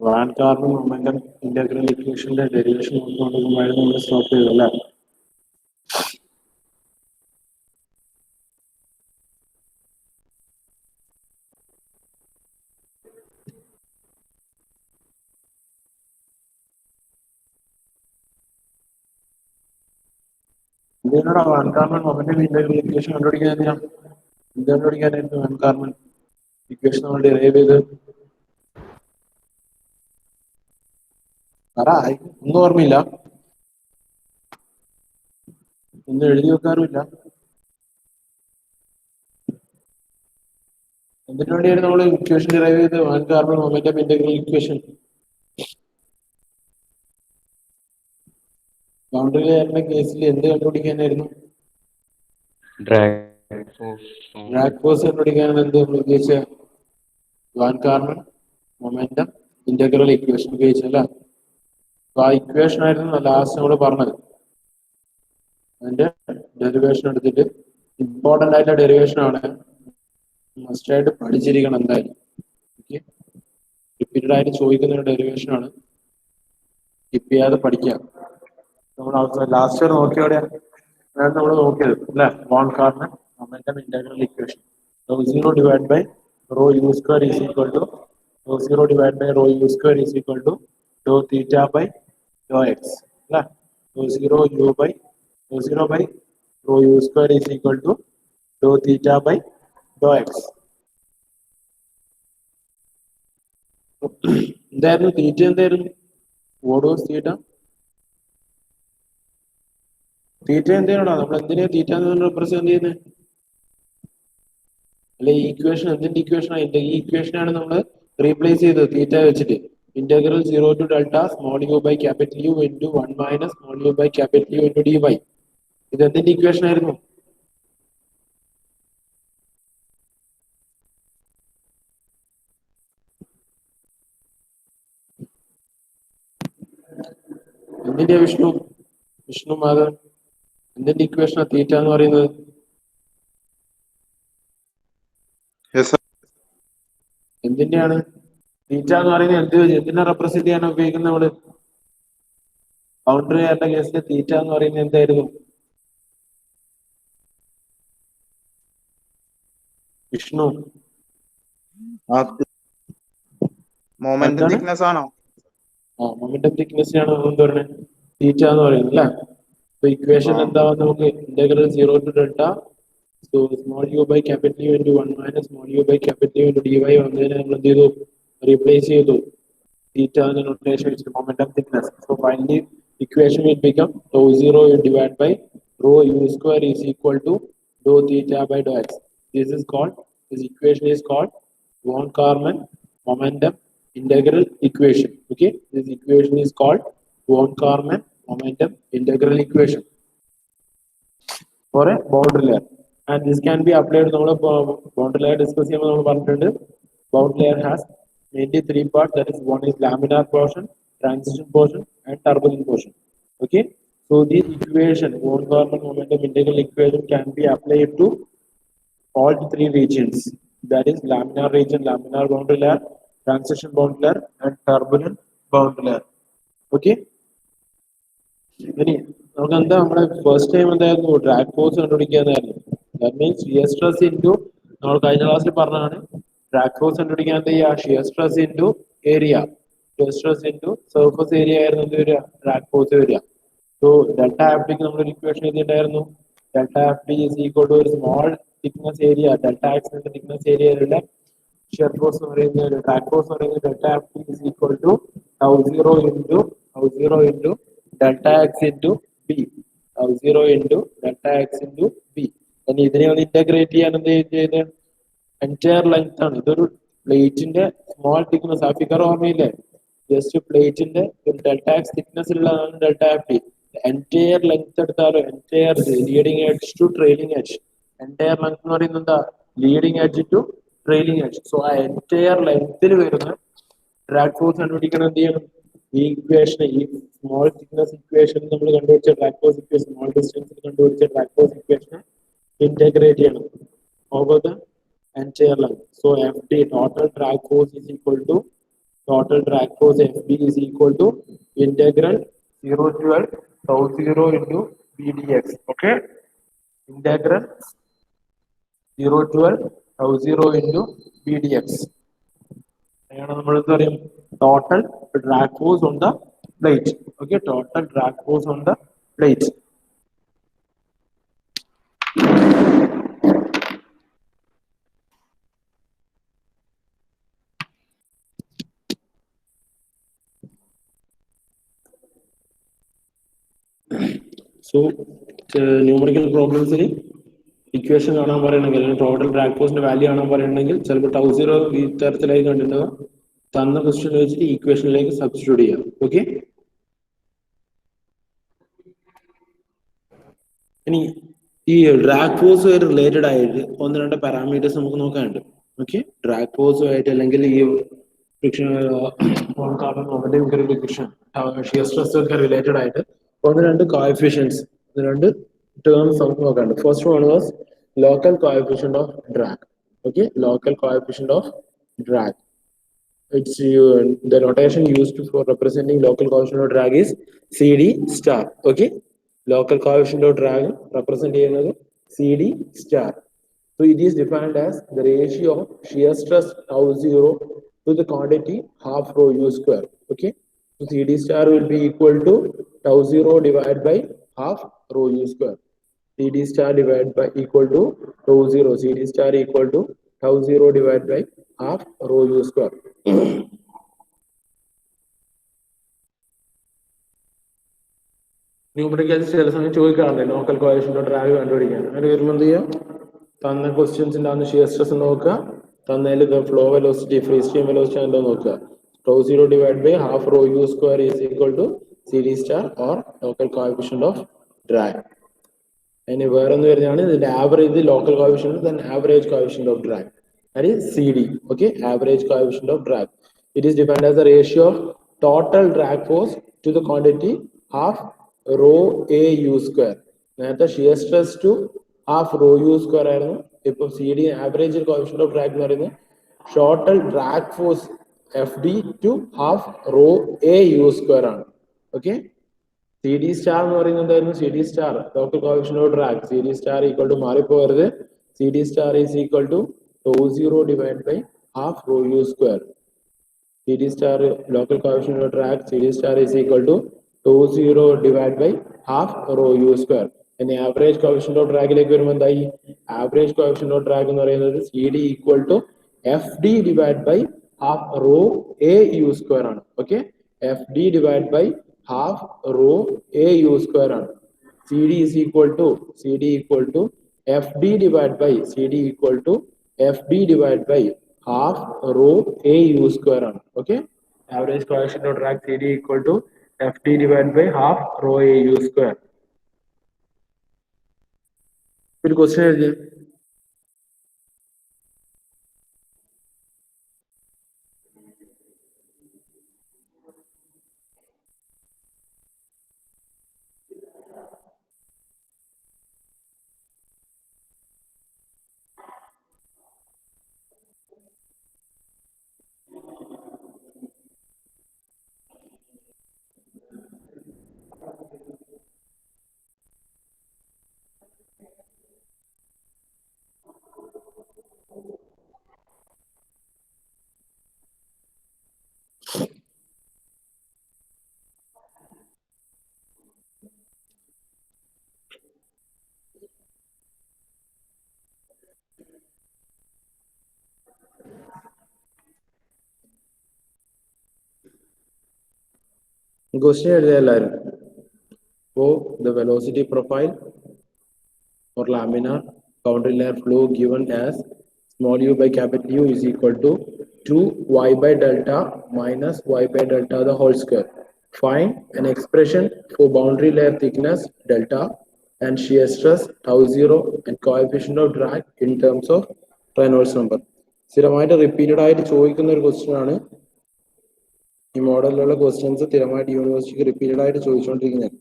Van Karman momentum integral ഇക്വേഷന്റെ derivation നോക്കിക്കൊണ്ടിരിക്കുമ്പോഴായിരുന്നു നമ്മൾ സ്റ്റോപ്പ് ചെയ്തല്ലേ. എന്തിനാണ് von Karman momentum integral equation കണ്ടുപിടിക്കാൻ കണ്ടുപിടിക്കാനായിരുന്നു വാൻ കാർബൺ ഇക്വേഷൻ നമ്മൾ ഡിറൈവ് ചെയ്ത് ഒന്നും ഓർമ്മയില്ല, ഒന്നും എഴുതി വെക്കാറുമില്ല. എന്തിനു വേണ്ടിയായിരുന്നു നമ്മൾ ഇക്വേഷൻ ഡിറൈവ് ചെയ്ത് von Karman momentum integral equation? Boundary ലെയറിന്റെ കേസിൽ എന്ത് കണ്ടുപിടിക്കാനായിരുന്നു? ഡ്രാഗ് ഫോഴ്സ് കണ്ടുപിടിക്കാനാണ് എന്ത് നമ്മൾ ഉദ്ദേശിച്ച von Karman momentum integral equation ഉപയോഗിച്ചല്ല. അപ്പൊ ആ ഇക്വേഷൻ ആയിരുന്നു ലാസ്റ്റ് നമ്മൾ പറഞ്ഞത്. അതിന്റെ ഡെറിവേഷൻ എടുത്തിട്ട് ഇമ്പോർട്ടന്റ് ആയിട്ടുള്ള ഡെറിവേഷൻ ആണ്, മസ്റ്റ് ആയിട്ട് പഠിച്ചിരിക്കണം എന്തായാലും. റിപ്പീറ്റഡ് ആയിട്ട് ചോദിക്കുന്ന ഡെറിവേഷൻ ആണ്, സ്കിപ്പ് ചെയ്യാതെ പഠിക്കാം. നമ്മൾ ലാസ്റ്റ് വരെ നോക്കിയോടെ നമ്മൾ നോക്കിയത് അല്ലെ, van Karman momentum integral equation. Rho divided by rho u square is equal to rho 0 divided by rho u square is equal to rho theta by rho x. അല്ലെ, rho 0 by rho u square is equal to rho theta by rho x. എന്തായിരുന്നു തീറ്റ? എന്തായിരുന്നു? What was theta? തീറ്റ എന്തിനാണോ നമ്മൾ എന്തിനാ തീറ്റ എന്ന് represent ചെയ്യുന്നത്? അല്ലെ, ഈ ഇക്വേഷൻ എന്തിന്റെ ഇക്വേഷൻ ആണ്? ഈ ഇക്വേഷനാണ് നമ്മൾ റീപ്ലേസ് ചെയ്തത് തീറ്റ വെച്ചിട്ട്. Integral 0 to delta small u by capital U into 1 minus small u by capital U into dy. ഇത് എന്തിന്റെ ഇക്വേഷൻ ആയിരുന്നു? എന്തിന്റെ വിഷ്ണു മാധവൻ, എന്തിന്റെ ഇക്വേഷൻ തീറ്റ എന്ന് പറയുന്നത്? എന്തിന്റെയാണ് തീറ്റ എന്ന് പറയുന്നത്? എന്തിനെ റെപ്രസെന്റ് ചെയ്യാൻ ഉപയോഗിക്കുന്നത് നമ്മള്? ബൗണ്ടറി ആയിട്ട് കേസിൽ തീറ്റ എന്ന് പറയുന്നത് എന്തായിരുന്നു? വിഷ്ണു, മൊമെന്റം തിക്നെസ് ആണോ? മൊമെന്റം തിക്നെസ് ആണ് എന്ത് പറയുന്നത്? തീറ്റ എന്ന് പറയുന്നത് അല്ലെ. അപ്പൊ ഇക്വേഷൻ എന്താണെന്ന് നമുക്ക് integral 0 to delta small u by capital U into 1 minus small u by capital U into dy വന്നതിനെ നമ്മൾ എന്ത് ചെയ്തു? റീപ്ലേസ് ചെയ്തു തീറ്റ എന്ന നൊട്ടേഷൻ വെച്ചിട്ട് momentum thickness. So finally equation will become rho 0 divided by rho u square is equal to rho theta by rho x. This equation is called von Karman momentum integral equation. Okay, this equation is called von Karman momentum integral equation for a boundary layer, and this can be applied. നമ്മൾ boundary layer discuss ചെയ്യുമ്പോൾ നമ്മൾ പറഞ്ഞിട്ടുണ്ട് boundary layer has mainly three parts, that is one is laminar portion, transition portion and turbulent portion. Okay, so this equation von Karman momentum integral equation can be applied to all the three regions, that is laminar region, laminar boundary layer, transition boundary layer and turbulent boundary layer. Okay, ഇനി നമുക്ക് എന്താ നമ്മുടെ first time എന്തായിരുന്നു? Drag force കണ്ടുപിടിക്കാന്നായിരുന്നു. That means shear stress into, നമ്മൾ കഴിഞ്ഞ ക്ലാസ്സിൽ പറഞ്ഞതാണ് ഡ്രാഗ് ഫോഴ്സ് കണ്ടുപിടിക്കാൻ എന്താ ചെയ്യുക? Shear stress into area, shear stress into surface area ആയിരുന്നു എന്ത് വരിക? ഡ്രാഗ് ഫോഴ്സ് വരിക. സോ ഡെൽറ്റ എഫ് ടിക്ക് നമ്മളൊരു ഇക്വേഷൻ എഴുതിയിട്ടുണ്ടായിരുന്നു. Delta F T is equal to ഒരു സ്മോൾ തിക്നെസ് ഏരിയ, ഡെൽറ്റ എക്സിന്റെ തിക്നെസ് ഏരിയയിലുള്ള ഷിയർ ഫോഴ്സ് എന്ന് പറയുന്നത്, ഡ്രാഗ് ഫോഴ്സ് എന്ന് പറയുന്നത് delta F T is equal to tau zero into delta x into b, 0 into delta x into b. ഇനി ഇതിനെ ഒന്ന് ഇന്റഗ്രേറ്റ് ചെയ്യാൻ എന്ത് ചെയ്യുന്നത്? എൻറ്റയർ ലെങ്ത് ആണ്. ഇതൊരു പ്ലേറ്റിന്റെ സ്മോൾ തിക്നെസ്, ആ ഫിഗർ ഓർമ്മയില്ലേ? ജസ്റ്റ് പ്ലേറ്റിന്റെ ഒരു ഡെൽറ്റ എക്സ് തിക്നെസ് ഉള്ളതാണ് delta F T. Entire length എടുത്താലോ, entire leading edge to trailing edge, entire length എന്ന് പറയുന്നത് എന്താ? Leading edge to trailing edge. So ആ എൻറ്റയർ ലെങ്ത്തിൽ വരുന്ന ഡ്രാഗ് ഫോഴ്സ് കണ്ടുപിടിക്കണം എന്ത് ചെയ്യണം? ഈ ഇക്വേഷൻ, ഈ സ്മോൾ തിക്നെസ് ഇക്വേഷൻ നമ്മൾ കണ്ടുപിടിച്ച ഡ്രാഗ് ഫോഴ്സ് ഇക്വേഷൻ, സ്മോൾ ഡിസ്റ്റൻസിൽ കണ്ടുപിടിച്ച ഡ്രാഗ് ഫോഴ്സ് ഇക്വേഷനെ ഇന്റഗ്രേറ്റ് ചെയ്യണം over the entire length. So F T total drag force is equal to total drag force FB is equal to integral 0 to L tau 0 into BDX. Okay, integral 0 to L tau 0 into BDX. Total drag force on the plate. Okay, total drag force on the plate. So numerical problems equation കാണാൻ പറയണമെങ്കിൽ total drag ഫോഴ്സിന്റെ value കാണാൻ പറയണമെങ്കിൽ ചിലപ്പോൾ tau zero ഈ തരത്തിലായി കണ്ടിട്ടുണ്ടാവുക. തന്ന question വെച്ചിട്ട് ഇക്വേഷനിലേക്ക് substitute ചെയ്യാം. ഓക്കെ, ഇനി ഈ ഡ്രാഗ് ഫോഴ്സുമായിട്ട് റിലേറ്റഡ് ആയിട്ട് ഒന്ന് രണ്ട് പാരാമീറ്റേഴ്സ് നമുക്ക് നോക്കാനുണ്ട്. ഓക്കെ, ഡ്രാഗ് ഫോഴ്സുമായിട്ട് അല്ലെങ്കിൽ ഈ ഫ്രിക്ഷൻ ഫ്രിക്ഷൻ ഷിയർ സ്ട്രെസ് ഒക്കെ റിലേറ്റഡ് ആയിട്ട് ഒന്ന് രണ്ട് കോഎഫിഷ്യൻസ് രണ്ട് terms നമുക്ക് നോക്കാനുണ്ട്. First one was local coefficient of drag. Okay, local coefficient of drag. It's the notation used for representing local coefficient of drag is CD star. Okay, local coefficient of drag represent ചെയ്യുന്നത് CD star. So it is defined as the ratio of shear stress tau 0 to the quantity half rho u square. Okay, so CD star will be equal to tau 0 divided by half rho u square. CD star divided by equal to tau 0. CD star equal to tau 0 divided by half rho u square. Numericals ചില സമയം ചോദിക്കാറുണ്ട് local coefficient of drag കണ്ടുപിടിക്കാൻ. അങ്ങനെ വരുമ്പോൾ എന്ത് ചെയ്യാം, തന്ന ക്വസ്റ്റ്യൻസിന്റെ അന്ന് ഷിയർ സ്ട്രെസ് നോക്കുക, തന്നതിൽ flow velocity free stream velocity എന്താ നോക്കുക. tau 0 divided by half rho u square is equal to CD star or local coefficient of drag. And വേറെ ഒന്ന് വരുന്നതാണ് ഇതിന്റെ average local coefficient then average coefficient of drag, that is CD. Okay, average coefficient of drag. It is defined as the ratio of total drag force to the quantity half rho a u square. നേരത്തെ shear stress to half rho U square ആയിരുന്നു. ഇപ്പൊ CD average coefficient of drag എന്ന് പറയുന്നത് total drag force FD to half rho a u square ആണ്. Okay, CD star എന്ന് പറയുന്നത് എന്തായിരുന്നു, CD star local coefficient of drag. CD star equal to മാറിപ്പോകരുത്. CD star is equal to tau 0 divided by half rho u square. CD star local coefficient of drag CD star is equal to tau 0 divided by half rho u square. And average coefficient of drag like average coefficient of drag എന്ന് പറയുന്നത് CD equal to FD divided by half rho a u square ആണ്. Okay, FD divided by half rho a u square ആണ്. CD is equal to FD divided by CD equal to FD divided by half rho a u square ആണ്. Okay, average coefficient of drag CD equal to FD divided by half rho a u square. ഒരു question എഴുതി question എഴുതിയ എല്ലാവരും. For the velocity profile for laminar boundary layer flow given as small u by capital U is equal to 2y by delta minus y by delta the whole square. Find an expression for boundary layer thickness delta and shear stress tau 0 and coefficient of drag in terms of Reynolds number. സ്ഥിരമായിട്ട് repeated ആയിട്ട് ചോദിക്കുന്ന ഒരു question ആണ്. ഈ മോഡലിലുള്ള questions സ്ഥിരമായിട്ട് യൂണിവേഴ്സിറ്റിക്ക് repeated ആയിട്ട് ചോദിച്ചുകൊണ്ടിരിക്കുന്നത്.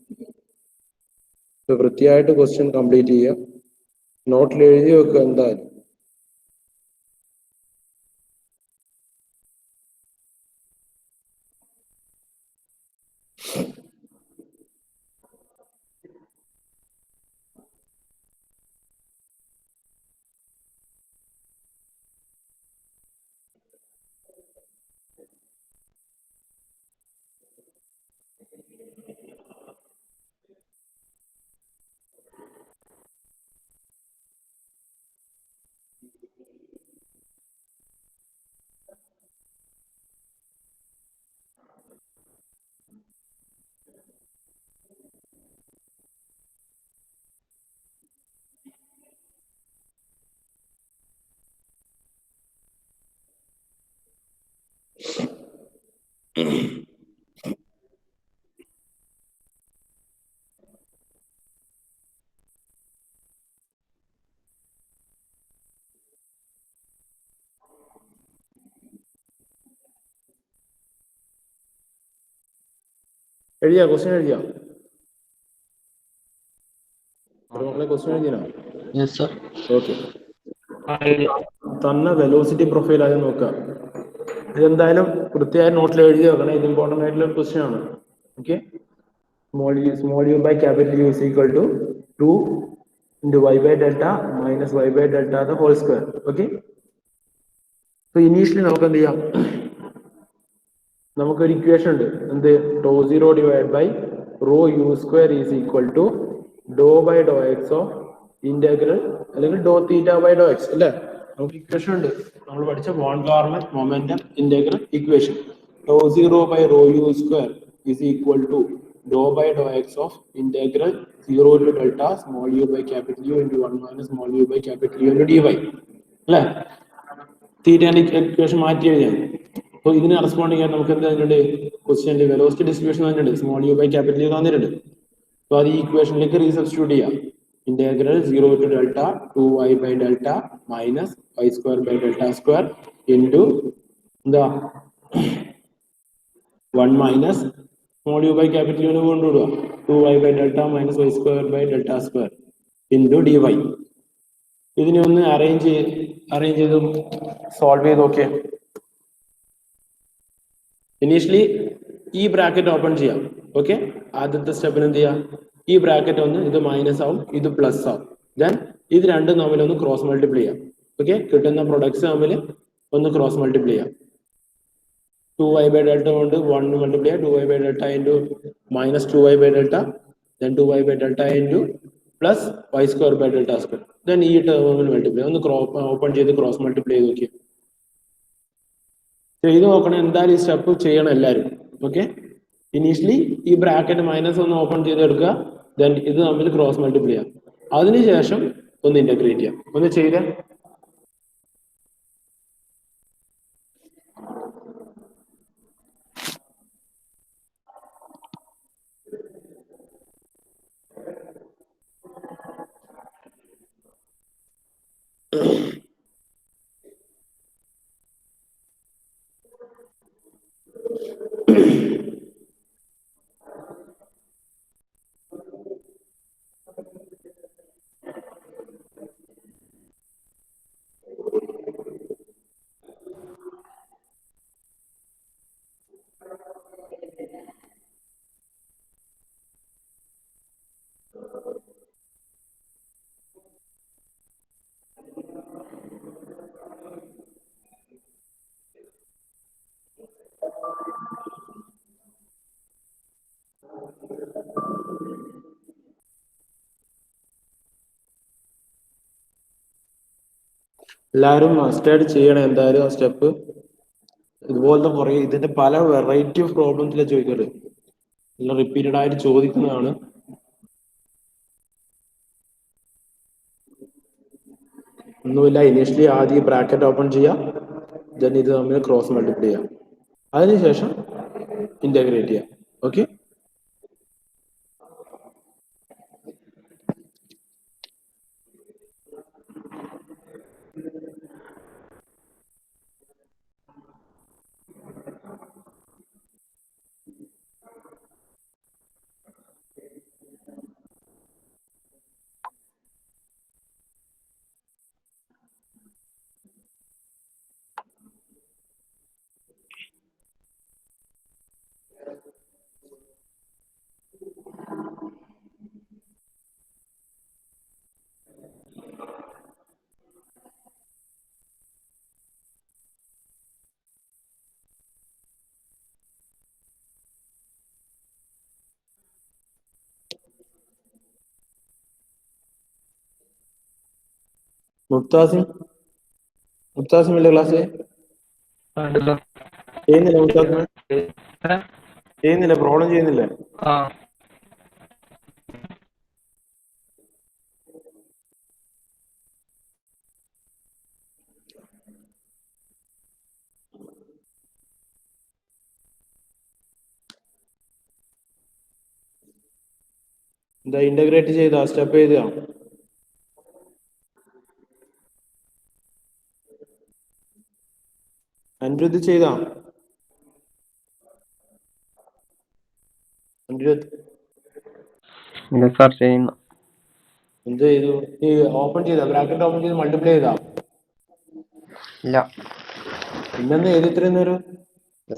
വൃത്തിയായിട്ട് question complete ചെയ്യുക, നോട്ടിൽ എഴുതി വെക്കുക എന്തായാലും. എഴുതിയാ ക്വസ്റ്റ്യൻ എഴുതിയാ മക്കളെ ക്വസ്റ്റ്യൻ എഴുതിയാ? Yes sir. ഓക്കെ. തന്ന വെലോസിറ്റി പ്രൊഫൈൽ ആദ്യം നോക്കുക. ഇതെന്തായാലും കൃത്യമായ നോട്ടിൽ എഴുതി വെക്കണം. ഇത് ഇമ്പോർട്ടൻ്റ് ആയിട്ടുള്ള ഒരു ക്വസ്റ്റ്യൻ ആണ്. Okay. Small u by capital U is equal to 2 into y by delta minus y by delta the whole square. Okay. So initially നമുക്ക് എന്ത് ചെയ്യാം? നമുക്കൊരു ഇക്വേഷൻ ഉണ്ട്. എന്ത്? Tau zero divide by rho U square is equal to doh by doh X of integral അല്ലെങ്കിൽ doh theta by doh X അല്ലേ? നമുക്ക് equation ഉണ്ട്. നമ്മൾ പഠിച്ച von Karman momentum integral equation. Tau zero by rho U square is equal to doh by doh X of integral 0 to delta small u by capital U into 1 minus small u by capital U into dy. അല്ലേ? തീറ്റേന്റെ equation മാറ്റി എഴുതിയാൽ. അപ്പോൾ ഇതിന് corresponding ആയിട്ട് നമുക്ക് എന്ത് തന്നിട്ടുണ്ട്? ക്വസ്റ്റ്യനിൽ വെലോസിറ്റി ഡിസ്ട്രിബ്യൂഷൻ തന്നിട്ടുണ്ട്. Small u by capital U തന്നിട്ടുണ്ട്. അപ്പോൾ അത് ഈ ഇക്വേഷനിലേക്ക് റീസബ്സ്റ്റിറ്റ്യൂട്ട് ചെയ്യാം. Integral 0 to delta 2y by delta minus y square by delta square into എന്താ 1 minus small u by capital U കൊണ്ടുവിടുക 2y by delta minus y square by delta square into dy. ഇതിനെ ഒന്ന് arrange ചെയ്ത് solve ചെയ്ത് നോക്കിയേ. Initially ഈ bracket open ചെയ്യാം. Okay. ആദ്യത്തെ സ്റ്റെപ്പിന് എന്ത് ചെയ്യാം? ഈ ബ്രാക്കറ്റ് ഒന്ന് ഇത് മൈനസ് ആവും, ഇത് പ്ലസ് ആവും. ദെൻ ഇത് രണ്ടും തമ്മിൽ ഒന്ന് ക്രോസ് മൾട്ടിപ്ലൈ ചെയ്യാം. ഓക്കെ. കിട്ടുന്ന പ്രൊഡക്ട്സ് തമ്മിൽ ഒന്ന് ക്രോസ് മൾട്ടിപ്ലൈ ചെയ്യാം. 2y by delta കൊണ്ട് 1 multiply 2y by delta into minus 2y by delta, then 2y by delta into plus y square by delta square. Then ഈ ടേം മൾട്ടിപ്ലൈ ഒന്ന് open ചെയ്ത് cross multiply ചെയ്ത് നോക്കിയാൽ ചെയ്ത് നോക്കണം. എന്തായാലും ഈ സ്റ്റെപ്പ് ചെയ്യണം എല്ലാവരും. ഓക്കെ. ഇനീഷ്യലി ഈ ബ്രാക്കറ്റ് മൈനസ് ഒന്ന് ഓപ്പൺ ചെയ്തെടുക്കുക. ദെൻ ഇത് തമ്മിൽ ക്രോസ് മൾട്ടിപ്ലൈ ചെയ്യാം. അതിനുശേഷം ഒന്ന് ഇന്റഗ്രേറ്റ് ചെയ്യാം. ഒന്ന് ചെയ്തേ. എല്ലാവരും മസ്റ്റായിട്ട് ചെയ്യണം എന്തായാലും ആ സ്റ്റെപ്പ്. ഇതുപോലത്തെ കുറേ ഇതിന്റെ പല വെറൈറ്റി ഓഫ് പ്രോബ്ലംസിലെ ചോദിക്കരുത്. എല്ലാം റിപ്പീറ്റഡ് ആയിട്ട് ചോദിക്കുന്നതാണ്. ഒന്നുമില്ല. ഇനീഷ്യലി ആദ്യം ബ്രാക്കറ്റ് ഓപ്പൺ ചെയ്യാം. ദെൻ ഇത് തമ്മിൽ ക്രോസ് മൾട്ടിപ്ലൈ ചെയ്യാം. അതിനുശേഷം ഇന്റഗ്രേറ്റ് ചെയ്യാം. ഓക്കെ. മുക്താസിം ഇല്ലേ ക്ലാസ് ഉണ്ടല്ലോ. ചെയ്യുന്നില്ല? മുക്താസിം ചെയ്യുന്നില്ല? പ്രോബ്ലം ചെയ്യുന്നില്ല? ആ എന്താ ഇന്റഗ്രേറ്റ് ചെയ്താ? സ്റ്റെപ്പ് ചെയ്താ? അനിരുദ്ധ് ചെയ്താ? അനിരുദ്ധ് ഇല്ല സാർ ചെയ്യുന്നു. എന്ത് ചെയ്തു? ഈ ഓപ്പൺ ചെയ്താ? ബ്രാക്കറ്റ് ഓപ്പൺ ചെയ്ത് മൾട്ടിപ്ലൈ ചെയ്താ? ഇല്ല പിന്നെന്താ ചെയ്ത് ഇത്രയും നേരം?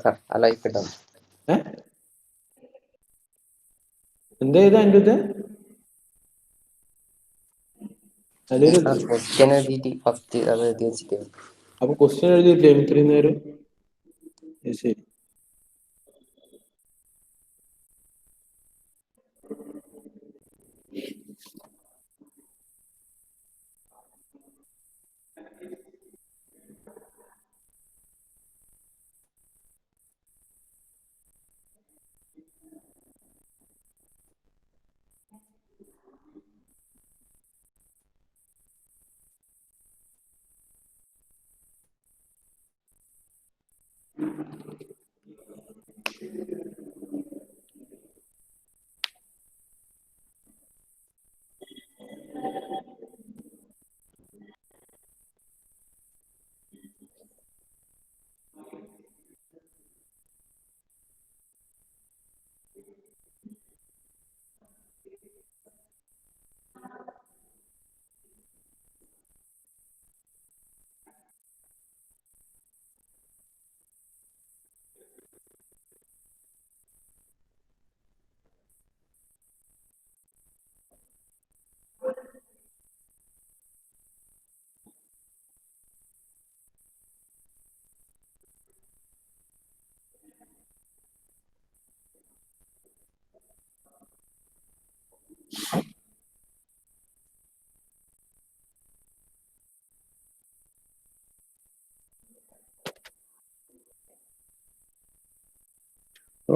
സാർ അല്ല കിട്ടും. എന്താ ചെയ്ത അനിരുദ്ധ്? സാർ ക്വസ്റ്റ്യൻ എഴുതിയിട്ട് ഫസ്റ്റ് അത് എഴുതി വെച്ചിട്ട് അപ്പൊ ക്വസ്റ്റ്യൻ എഴുതിയില്ലേ ഇത്രയും നേരം? ശരി.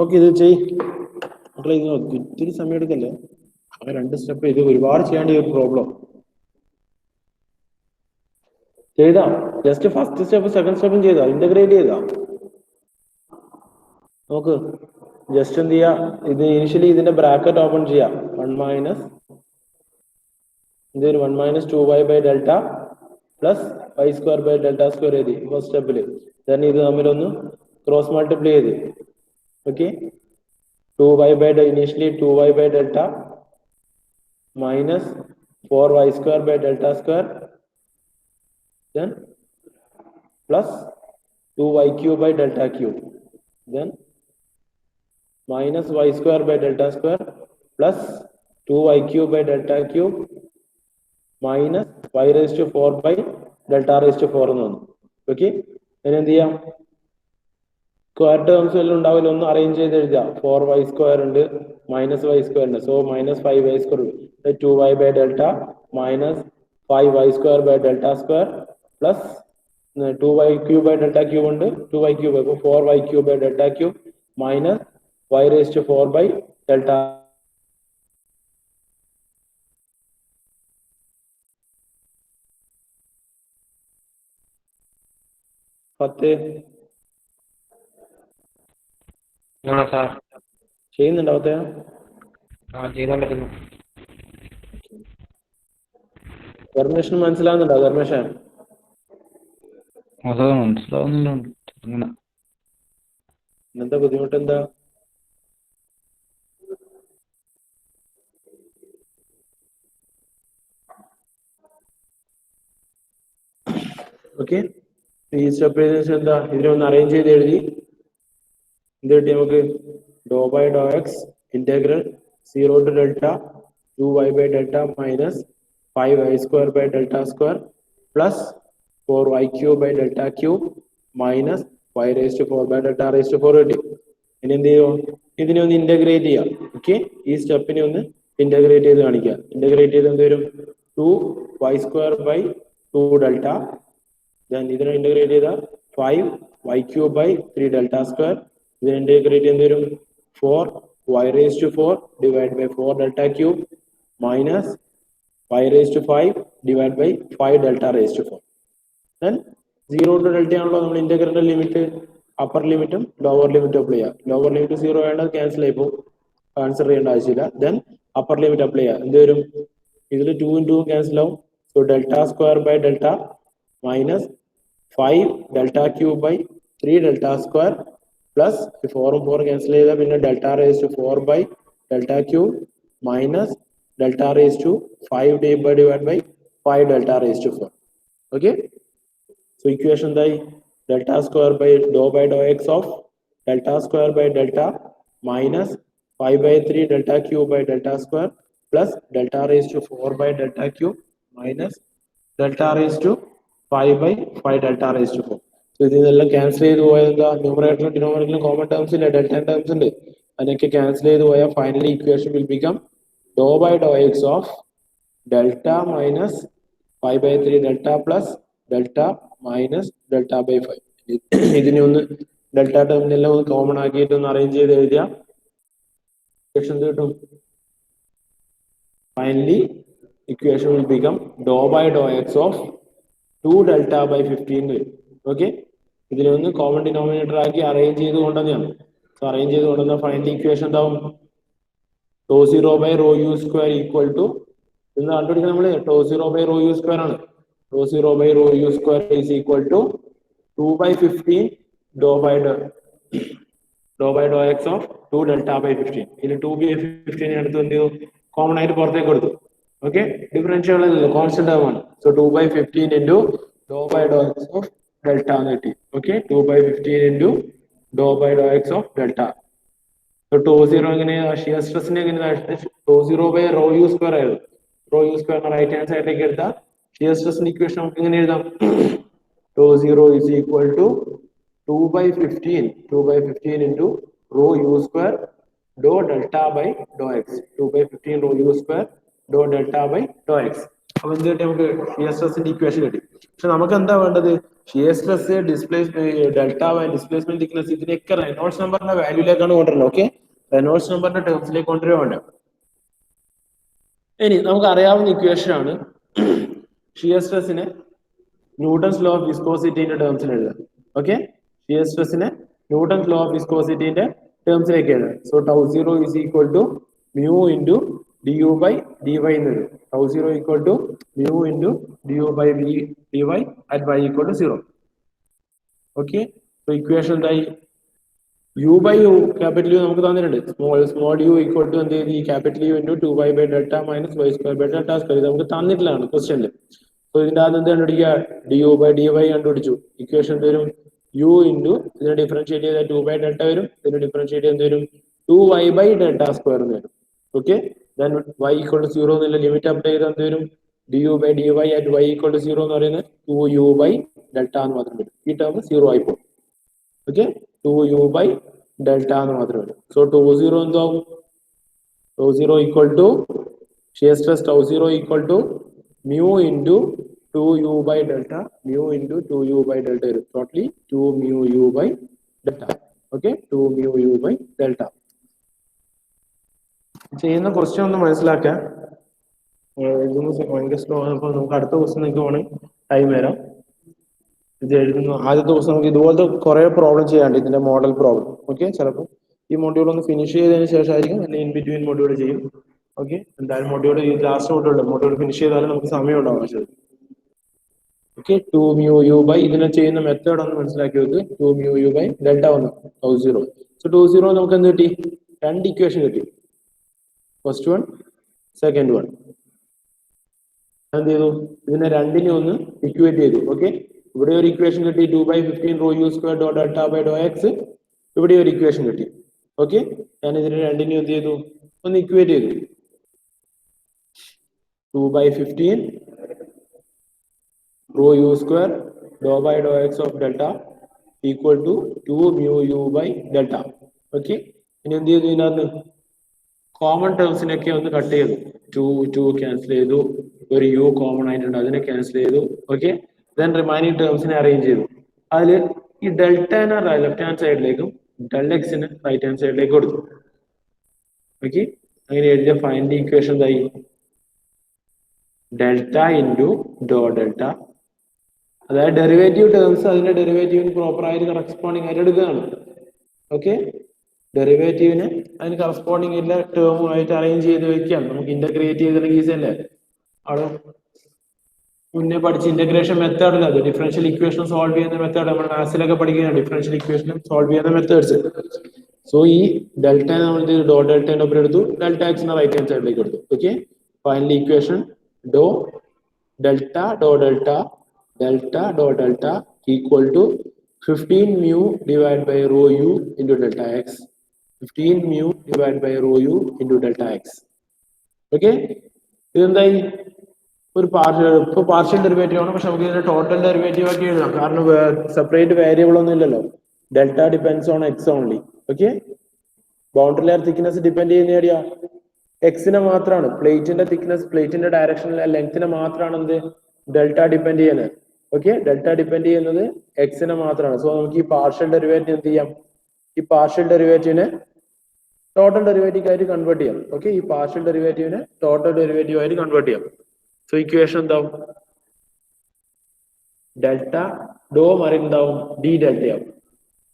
ഓക്കെ, ഇത് ചെയ് മക്കളെ. ഇത് ഒത്തിരി സമയം എടുക്കല്ലേ. അങ്ങനെ 2 സ്റ്റെപ്പ് ഇത് ഒരുപാട് ചെയ്യാണ്ട് ഈ ഒരു പ്രോബ്ലം ചെയ്താ? ജസ്റ്റ് ഫസ്റ്റ് സ്റ്റെപ്പ് സെക്കൻഡ് സ്റ്റെപ്പും ചെയ്താ? ഇന്റഗ്രേറ്റ് ചെയ്താ? നോക്ക്, ജസ്റ്റ് എന്ത് ചെയ്യാ? ഇത് ഇനിഷ്യലി ഇതിന്റെ ബ്രാക്കറ്റ് ഓപ്പൺ ചെയ്യാം. 1 minus 1 minus 2y by delta plus y square by delta square എഴുതി ഫസ്റ്റ് സ്റ്റെപ്പില്. ദെൻ ഇത് തമ്മിലൊന്ന് ക്രോസ് മൾട്ടിപ്ലൈ ചെയ്ത്. Okay, 2y by initially 2y by delta minus 4y square by delta square, then plus 2y cube by delta cube, then minus y square by delta square plus 2y cube by delta cube minus y raised to 4 by delta raised to 4 എന്ന് വന്നു. Okay, ഇനി എന്ത് ചെയ്യാം? Square terms എല്ലാം ഉണ്ടാവില്ല, ഒന്ന് arrange ചെയ്ത് എഴുതാം. 4y സ്ക്വയർ ഉണ്ട്, മൈനസ് വൈ സ്ക്വയർ ഉണ്ട്. So minus 5y square, 2y by delta minus 5y square by delta square plus 2y cube by delta cube ഉണ്ട്, 2y ക്യൂബ്. അപ്പോൾ 4y cube by delta cube minus y raise to 4 by delta. പത്ത് sir ചെയ്യുന്നുണ്ടാവത്തെ? ചെയ്തോണ്ടിരിക്കുന്നു. Permission മനസ്സിലാവുന്നുണ്ടോ? Permission മനസ്സിലാവുന്നുണ്ട്. എന്താ ബുദ്ധിമുട്ട്? എന്താ? ഓക്കെ, ഈ സ്റ്റെപ്പ് എന്താ? ഇതിനൊന്ന് അറേഞ്ച് ചെയ്ത് എഴുതി. എന്ത് കിട്ടി നമുക്ക്? Doh by doh X integral 0 to delta 2y by delta minus 5y square by delta square plus 4y cube by delta cube minus y raised to 4 by delta raised to 4 കിട്ടി. ഇനി എന്ത് ചെയ്യും? ഇതിനെ ഒന്ന് ഇന്റഗ്രേറ്റ് ചെയ്യാം. Okay, ഈ സ്റ്റെപ്പിനെ ഒന്ന് integrate ചെയ്ത് കാണിക്കാം. ഇന്റഗ്രേറ്റ് ചെയ്ത് എന്ത് വരും? 2y square by 2 delta. Then ഇതിനെ ഇന്റഗ്രേറ്റ് ചെയ്താൽ 5 y cube by 3 delta square. ഇതിനെ ഇന്റഗ്രേറ്റ് ചെയ്യുന്ന വരും 4 y raised to 4 divided by 4 delta cube minus y raised to 5 divided by 5 delta raised to 4. Then 0 to delta ആണല്ലോ നമ്മൾ ഇന്റഗ്രലിന്റെ limit upper ലിമിറ്റും lower ലിമിറ്റും അപ്ലൈ ചെയ്യുക. ലോവർ ലിമിറ്റ് 0 ആയതുകൊണ്ട് ക്യാൻസൽ ആയി പോകും, കൺസിഡർ ചെയ്യേണ്ട ആവശ്യമില്ല. ദെൻ അപ്പർ ലിമിറ്റ് അപ്ലൈ ചെയ്യുക. എന്ത് വരും? ഇതിൽ 2 into ക്യാൻസൽ ആവും. So delta square by delta minus 5 delta cube by 3 delta square plus 4 cancel ചെയ്താൽ പിന്നെ delta raise to 4 by delta cube minus delta raise to 5 divide by 5 delta raise to 4. Okay, so equation എന്തായി? Delta square by doh X of delta square by delta minus 5 by 3 delta cube by delta square plus delta raised to 4 by delta cube minus delta raised to 5 by 5 delta raised to 4. So ഇതെല്ലാം cancel ചെയ്ത് പോയാൽ എന്താ? ന്യൂമറേറ്ററിലും ഡിനോമിനേറ്ററിലും common terms ഇല്ല, delta terms ഉണ്ട്. അതിനൊക്കെ cancel ചെയ്ത് പോയാൽ finally equation will become doh by doh X of delta minus 5 by 3 delta plus delta minus delta by 5. ഇതിനെ ഒന്ന് ഡെൽറ്റ ടേമിനെല്ലാം ഒന്ന് കോമൺ ആക്കിയിട്ട് ഒന്ന് അറേഞ്ച് ചെയ്ത് എഴുതിയാൽ കിട്ടും. Finally, equation will become dou by dou x of 2 delta by 15. Okay, ഇതിനെ ഒന്ന് കോമൺ ഡിനോമിനേറ്റർ ആക്കി അറേഞ്ച് ചെയ്ത് കൊണ്ടുവന്നെയാണ്. സോ അറേഞ്ച് ചെയ്ത് കൊണ്ടുവന്ന ഫൈനൽ ഇക്വേഷൻ എന്താവും? Tau 0 by rho U square equal to ഇന്ന് കണ്ടുപിടിക്കാൻ നമ്മൾ tau 0 by rho U square ആണ്. Tau 0 by rho U square is equal to 2 by 15 doh by doh X of 2 delta by 15. ഇതിൽ 2 by 15 എടുത്ത് എന്ത് ചെയ്തു? Common ആയിട്ട് പുറത്തേക്ക് കൊടുത്തു. ഓക്കെ, ഡിഫറൻഷ്യൽ കോൺസ്റ്റന്റ് ആണ്. So 2 by 15 into doh by doh X of delta എന്ന് കിട്ടി. Okay, 2 by 15 into doh by doh X of delta. So tau 0 എങ്ങനെ ഷിയർ സ്ട്രെസ്സിനെ എങ്ങനെ tau 0 by rho U square ആയിരുന്നു. Rho U square right hand സൈഡിലേക്ക് എടുത്താൽ shear സ്ട്രെസ്സിന്റെ equation നമുക്ക് എങ്ങനെ എഴുതാം? Tau 0 is equal to 2 by 15 into rho u square dou delta by dou x. 2 by 15 rho u square dou delta by dou x. അപ്പോൾ എന്ത് കിട്ടി? നമുക്ക് ഷിയർ സ്ട്രെസ്സിന്റെ ഇക്വേഷൻ കിട്ടി. പക്ഷെ നമുക്ക് എന്താ വേണ്ടത്? Shear stress, delta by displacement thickness, ഇതിനൊക്കെ റെനോൾഡ്സ് നമ്പറിന്റെ വാല്യൂലേക്കാണ് കൊണ്ടുവരുന്നത്. ഓക്കെ, റെനോൾഡ്സ് നമ്പറിന്റെ ടേംസിലേക്ക് കൊണ്ടുവരാൻ വേണ്ട. ഇനി നമുക്ക് അറിയാവുന്ന ഇക്വേഷൻ ആണ് ഷിയർ സ്ട്രെസ്സിനെ ന്യൂട്ടൺസ് ലോ ഓഫ് വിസ്കോസിറ്റിന്റെ ടേംസിൽ എഴുതാം. ഓക്കെ, ഷിയർ സ്ട്രെസ്സിനെ ന്യൂട്ടൺസ് ലോ ഓഫ് വിസ്കോസിറ്റിന്റെ ടേംസിലേക്ക് എഴുതാം. So tau 0 is equal to mu into D U by D Y എന്ന് വരും. Tau 0 equal to mu into D U by D Y at Y equal to 0. Okay, so equation എന്തായി? U by U capital U നമുക്ക് തന്നിട്ടുണ്ട്. Small U equal to എന്ത് ചെയ്ത് ഈ capital U into 2y by delta minus y square by delta square. ഇത് നമുക്ക് തന്നിട്ടില്ലാണ് ക്വസ്റ്റ്യനിൽ. സോ ഇതിന്റെ ആദ്യം എന്ത് കണ്ടുപിടിക്കുക? D U by D y കണ്ടുപിടിച്ചു. ഇക്വേഷൻ വരും യു ഇൻറ്റു ഇതിനെ ഡിഫറൻഷിയേറ്റ് ചെയ്താൽ 2 ബൈ ഡെൽറ്റ വരും. ഇതിനെ ഡിഫറൻഷിയേറ്റ് ചെയ്ത് വരും 2y ബൈ ഡെൽറ്റ സ്ക്വയർ എന്ന് വരും. Okay, then y equal to 0 എന്നുള്ള ലിമിറ്റ് അപ്ലൈ ചെയ്താൽ എന്ത് വരും? D U by D Y at y equal to 0 എന്ന് പറയുന്നത് 2u ബൈ ഡെൽറ്റ എന്ന് മാത്രം വരും. ഈ ടേം 0 ആയി പോകും. ഓക്കെ, 2u ബൈ ഡെൽറ്റ എന്ന് മാത്രം വരും. സോ ടോ 0 എന്താവും? Tau 0 equal to shear stress tau 0 equal to mu into 2u by delta, mu into 2u by delta is totally 2 mu u by delta. Okay, 2 mu u by delta. ചെയ്യുന്ന question ഒന്ന് മനസ്സിലാക്കാൻ ഭയങ്കര slow ആണ്. അപ്പോൾ നമുക്ക് അടുത്ത question നിങ്ങൾക്ക് വേണമെങ്കിൽ ടൈം വരാം. ഇത് എഴുതുന്ന ആദ്യത്തെ ദിവസം നമുക്ക് ഇതുപോലത്തെ കുറെ പ്രോബ്ലം ചെയ്യാണ്ട്, ഇതിന്റെ മോഡൽ പ്രോബ്ലം. ഓക്കെ, ചിലപ്പോൾ ഈ മൊഡ്യൂൾ ഒന്ന് ഫിനിഷ് ചെയ്തതിന് ശേഷമായിരിക്കും, അല്ലെങ്കിൽ ഇൻ ബിറ്റ്വീൻ മൊഡ്യൂൾ ചെയ്യും. ഓക്കെ, എന്തായാലും മൊഡ്യൂൾ ഈ ലാസ്റ്റ് മൊഡ്യൂൾ ഫിനിഷ് ചെയ്താലും നമുക്ക് സമയം ഉണ്ടാവും ആവശ്യം. ഓക്കെ, 2 mu u by ഇതിനെ ചെയ്യുന്ന മെത്തേഡ് ഒന്ന് മനസ്സിലാക്കി വെക്ക്. 2 mu u by ഡെൽറ്റ വന്നു ടൗ 0. സോ ടൗ 0 നമുക്ക് എന്ത് കിട്ടി? രണ്ട് ഇക്വേഷൻ കിട്ടി. First one, second one. എന്ത് ചെയ്തു? ഇതിനെ രണ്ടിനെ ഒന്ന് ഇക്വേറ്റ് ചെയ്തു. ഓക്കെ, ഇവിടെ ഒരു ഇക്വേഷൻ കിട്ടി 2 by 15 rho U square doh delta by doh x. ഇവിടെ ഒരു ഇക്വേഷൻ കിട്ടി. ഓക്കെ, ഞാൻ ഇതിനെ രണ്ടിനെ എന്ത് ചെയ്തു? ഒന്ന് ഇക്വേറ്റ് ചെയ്തു. 2 by 15 rho u square dou by dou x of delta equal to 2 mu u by delta. Okay, ഇനി എന്ത് ചെയ്തു? ഇതിനകത്ത് കോമൺ ടേംസിനൊക്കെ ഒന്ന് കട്ട് ചെയ്തു. 2 ക്യാൻസൽ ചെയ്തു, ഒരു യു കോമൺ ആയിട്ടുണ്ട്, അതിനെ ക്യാൻസൽ ചെയ്തു. ഓക്കെ, ദെൻ റിമൈനിങ് ടേംസിനെ അറേഞ്ച് ചെയ്തു. അതിൽ ഈ ഡെൽറ്റനെ ലെഫ്റ്റ് ഹാൻഡ് സൈഡിലേക്കും ഡെൽ എക്സിന് റൈറ്റ് ഹാൻഡ് സൈഡിലേക്ക് കൊടുത്തു. ഓക്കെ, അങ്ങനെ എഴുതിയ ഫൈനൽ ഇക്വേഷൻ എന്തായി? ഡെൽറ്റ ഇൻറ്റു ഡോ ഡെൽറ്റ, അതായത് ഡെറിവേറ്റീവ് ടേംസ് അതിന്റെ ഡെറിവേറ്റീവിന് പ്രോപ്പർ ആയിട്ട് കറസ്പോണ്ടിങ് ആയിട്ട് എടുക്കുകയാണ്. ഓക്കെ, ഡെറിവേറ്റീവിന് അതിന് കറസ്പോണ്ടിങ് ഉള്ള ടേമുമായിട്ട് അറേഞ്ച് ചെയ്ത് വെക്കുകയാണ്. നമുക്ക് ഇന്റഗ്രേറ്റ് ചെയ്തിട്ടുണ്ടെങ്കിൽ ഈസി അല്ലേ? അവിടെ മുന്നേ പഠിച്ച ഇന്റഗ്രേഷൻ മെത്തേഡ് അത് ഡിഫറൻഷ്യൽ ഇക്വേഷൻ സോൾവ് ചെയ്യുന്ന മെത്തേഡ് നമ്മൾ മാത്സിലൊക്കെ പഠിക്കുന്ന ഡിഫറൻഷ്യൽ ഇക്വേഷൻ സോൾവ് ചെയ്യുന്ന മെത്തേഡ്സ്. സോ ഈ ഡെൽറ്റ നമ്മൾ ഡോ ഡെൽറ്റയുടെ ഒപ്പം എടുത്തു, ഡെൽറ്റ എക്സിനെ റൈറ്റ് ഹാൻഡ് സൈഡിലേക്ക് എടുത്തു. Okay, final equation doh delta doh delta delta doh delta equal to 15 mu divided by rho u into delta x, 15 mu divided by rho u into delta x. Okay, ഇതെന്തായി? ഒരു partial derivative ആണ്, പക്ഷെ നമുക്ക് ഇതിന്റെ total derivative ആക്കി എഴുതാം. കാരണം separate variable ഒന്നും ഇല്ലല്ലോ. Delta depends on X only. Okay, boundary layer thickness depend ചെയ്യുന്ന ഏരിയ എക്സിനെ മാത്രമാണ്. പ്ലേറ്റിന്റെ തിക്നെസ്, പ്ലേറ്റിന്റെ ഡയറക്ഷനിലെ ലെങ്തിനെ മാത്രമാണ് എന്ത് ഡെൽറ്റ ഡിപെൻഡ് ചെയ്യുന്നത്. ഓക്കെ, ഡെൽറ്റ ഡിപെൻഡ് ചെയ്യുന്നത് എക്സിനെ മാത്രമാണ്. സോ നമുക്ക് ഈ പാർഷ്യൽ ഡെറിവേറ്റീവ് എന്ത് ചെയ്യാം? ഈ പാർഷ്യൽ ഡെറിവേറ്റീവിനെ ടോട്ടൽ ഡെറിവേറ്റീവ് ആയിട്ട് കൺവേർട്ട് ചെയ്യാം. ഓക്കെ, ഈ പാർഷ്യൽ ഡെറിവേറ്റീവിനെ ടോട്ടൽ ഡെറിവേറ്റീവ് ആയിട്ട് കൺവേർട്ട് ചെയ്യാം. സോ ഇക്വേഷൻ എന്താവും? ഡെൽറ്റ ഡോ മാറി എന്താവും? ഡി ഡെൽറ്റ ആവും.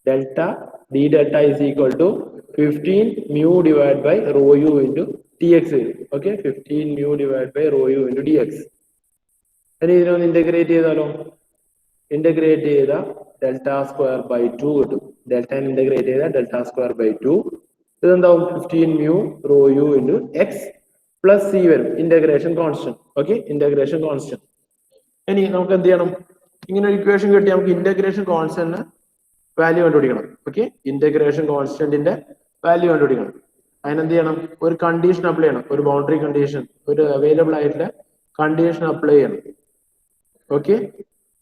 Delta d delta is equal to 15 mu divided by rho u into dx. Okay, 15 mu divided by rho u into dx. ഇനി ഇതിനൊന്ന് ഇന്റഗ്രേറ്റ് ചെയ്താലോ? ഇന്റഗ്രേറ്റ് ചെയ്ത ഡെൽറ്റ സ്ക്വയർ ബൈ 2 കിട്ടും. ഡെൽറ്റ ഇന്റഗ്രേറ്റ് ചെയ്ത ഡെൽറ്റ സ്ക്വയർ ബൈ 2 ഇതെന്താവും? 15 mu rho u into x plus C വരും, integration constant. Okay, integration constant. ഇനി നമുക്ക് എന്ത് ചെയ്യണം? ഇങ്ങനെ ഒരു ഇക്വേഷൻ കിട്ടി, നമുക്ക് ഇന്റഗ്രേഷൻ കോൺസ്റ്റന്റിന് വാല്യൂ കണ്ടുപിടിക്കണം. ഓക്കെ, ഇന്റഗ്രേഷൻ കോൺസ്റ്റന്റിന്റെ വാല്യൂ കണ്ടുപിടിക്കണം. അതിനെന്ത് ചെയ്യണം? ഒരു കണ്ടീഷൻ അപ്ലൈ ചെയ്യണം. ഒരു ബൗണ്ടറി കണ്ടീഷൻ, ഒരു അവൈലബിൾ ആയിട്ടുള്ള കണ്ടീഷൻ അപ്ലൈ ചെയ്യണം. ഓക്കെ,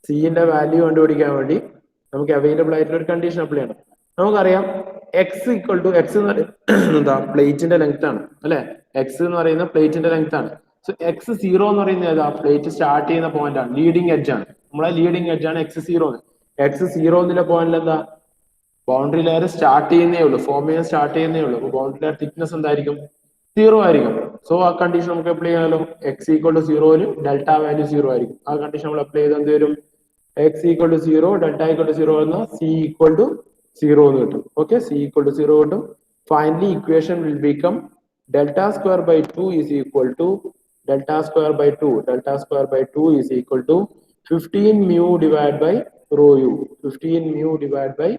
സിന്റെ വാല്യൂ കണ്ടുപിടിക്കാൻ വേണ്ടി നമുക്ക് അവൈലബിൾ ആയിട്ടുള്ള ഒരു കണ്ടീഷൻ അപ്ലൈ ചെയ്യണം. നമുക്കറിയാം എക്സ് ഈക്വൽ ടു എക്സ് എന്ന് പറയുന്നത് എന്താ? പ്ലേറ്റിന്റെ ലെങ്ത് ആണ് അല്ലെ? എക്സ് എന്ന് പറയുന്ന പ്ലേറ്റിന്റെ ലെങ്ത് ആണ്. സോ എക്സ് 0 എന്ന് പറയുന്നത് ഏതാ? പ്ലേറ്റ് സ്റ്റാർട്ട് ചെയ്യുന്ന പോയിന്റ് ആണ്, ലീഡിംഗ് എഡ്ജ് ആണ്. നമ്മളെ ലീഡിംഗ് എഡ്ജ് ആണ് എക്സ് 0. എക്സ് 0 എന്നുള്ള പോയിന്റിൽ എന്താ? ബൗണ്ടറി ലെയർ സ്റ്റാർട്ട് ചെയ്യുന്നേ ഉള്ളൂ, ഫോം ചെയ്യാൻ സ്റ്റാർട്ട് ചെയ്യുന്നേ ഉള്ളൂ. അപ്പൊ ബൗണ്ടറി ലെയർ തിക്നെസ് എന്തായിരിക്കും? 0 ആയിരിക്കും. സോ ആ കണ്ടീഷൻ നമുക്ക് അപ്ലൈ ചെയ്യാമല്ലോ. X equal to 0 delta value 0 ആയിരിക്കും. ആ കണ്ടീഷൻ നമ്മൾ അപ്ലൈ ചെയ്ത് എന്ത് വരും? X equal to 0 delta equal to 0 എന്ന സി ഈക്വൽ ടു 0 എന്ന് കിട്ടും. ഓക്കെ, സി ഈക്വൽ ടു 0 കിട്ടും. Finally equation will become delta square by 2 is equal to delta square by 2. Delta square by 2 is equal to 15 mu divided by rho u. 15 mu divided by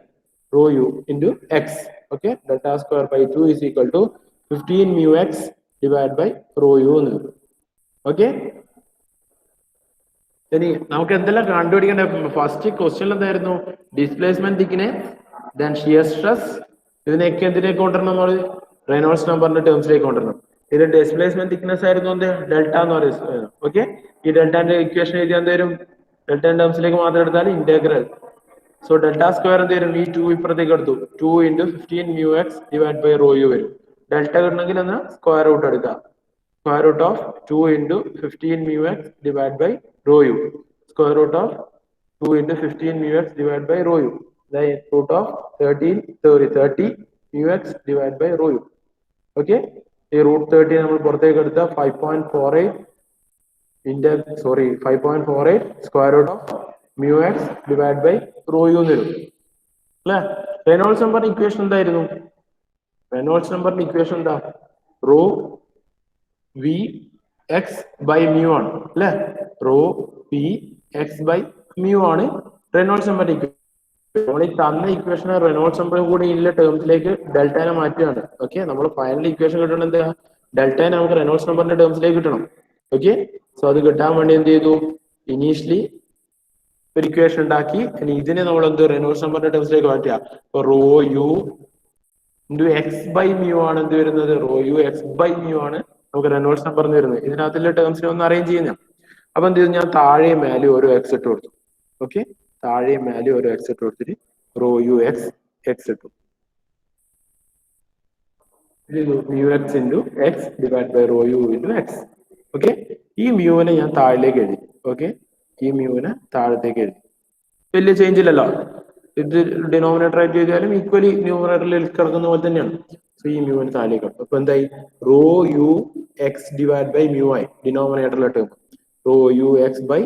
rho u into x. Okay, delta square by 2 is equal to 15 mu x divided by rho u. Okay, ഇനി നമുക്ക് എന്തെല്ലാം കണ്ടുപിടിക്കേണ്ട? First question എന്തായിരുന്നു? Displacement thickness, then shear stress. ഇതിനൊക്കെ എന്തിലേക്ക് കൊണ്ടുവരണം? നമ്മൾ Reynolds നമ്പറിന്റെ ടേംസിലേക്ക് കൊണ്ടുവരണം. ഇത് ഡിസ്പ്ലേസ്മെന്റ് തിക്നെസ് ആയിരുന്നു എന്ത്? ഡെൽറ്റ എന്ന് പറയുന്നത്. ഓക്കെ, ഈ ഡെൽറ്റാന്റെ ഇക്വേഷൻ എഴുതി എന്തേലും ഡെൽറ്റ ടേംസിലേക്ക് മാത്രം എടുത്താൽ ഇന്റഗ്രൽ. സോ ഡെൽറ്റ സ്ക്വയർ എന്ത് വരും? ഈ 2 ഇപ്പുറത്തേക്ക് എടുത്തു. 2 into 15 mu x divided by rho u വരും. ഡെൽറ്റ കിട്ടണമെങ്കിൽ ഒന്ന് സ്ക്വയർ റൂട്ട് എടുക്കുക. Square root of 2 into 15 mu x divided by rho u. Square root of 2 into 15 mu x divided by rho u. Root of 30 mu x divided by rho u. Okay, ഈ root 30 നമ്മൾ പുറത്തേക്ക് എടുത്ത 5.48 square root of mu x divided by rho u എന്ന് വരും അല്ലെ? Reynolds നമ്പറിന്റെ equation എന്തായിരുന്നു? Reynolds നമ്പറിന്റെ ഇക്വേഷൻ എന്താ? Rho v x by mu ആണ് അല്ലെ? Rho v x by mu ആണ് റെയ്നോൾഡ്സ് നമ്പറിന്റെ ഇക്വേഷൻ. നമ്മൾ ഈ തന്ന ഇക്വേഷനെ റെയ്നോൾഡ്സ് നമ്പറും കൂടി ഇതിലെ ടേംസിലേക്ക് ഡെൽറ്റനെ മാറ്റുകയാണ്. ഓക്കെ, നമ്മൾ ഫൈനൽ ഇക്വേഷൻ കിട്ടണം എന്താ? ഡെൽറ്റനെ നമുക്ക് റെയ്നോൾഡ്സ് നമ്പറിന്റെ ടേംസിലേക്ക് കിട്ടണം. ഓക്കെ, സോ അത് കിട്ടാൻ വേണ്ടി എന്ത് ചെയ്തു? ഇനീഷ്യലി ഒരു ഇക്വേഷൻ ഉണ്ടാക്കി. ഇനി ഇതിനെ നമ്മൾ എന്ത് റെയ്നോൾഡ്സ് നമ്പറിന്റെ ടേംസിലേക്ക് മാറ്റുക. അപ്പൊ rho u into x by mu ആണ് എന്ത് വരുന്നത്? Rho U X by mu ആണ് നമുക്ക് റെയ്നോൾഡ്സ് നമ്പർ എന്ന് വരുന്നത്. ഇതിനകത്തുള്ള ടേംസിനെ ഒന്ന് അറേഞ്ച് ചെയ്യുന്ന. അപ്പൊ എന്ത് ചെയ്തു? ഞാൻ താഴെയും മേലെയും ഓരോ എക്സ് ഇട്ട് കൊടുത്തു. ഓക്കെ, താഴെയും മേലെയും ഓരോ എക്സ് ഇട്ട് കൊടുത്തിട്ട് റോ യു എക്സ് എക്സ് ഇട്ടു. Mu x into x divide by rho u into x. Okay, ഈ മ്യൂവിനെ ഞാൻ താഴേക്ക് എഴുതി. ഓക്കെ, ഈ മ്യൂവിനെ താഴത്തേക്ക് എഴുതി. വലിയ ചേഞ്ച് ഇല്ലല്ലോ. ഇത് ഡിനോമിനേറ്റർ ആയിട്ട് എഴുതിയാലും ഈക്വലി ന്യൂമറേറ്ററിൽ കിടക്കുന്ന പോലെ തന്നെയാണ്. സോ ഈ മ്യൂവിന് താഴേക്ക് കിടക്കും. അപ്പൊ എന്തായി? Rho U X divide by mu ആയി ഡിനോമിനേറ്ററിലെ term. Rho U X by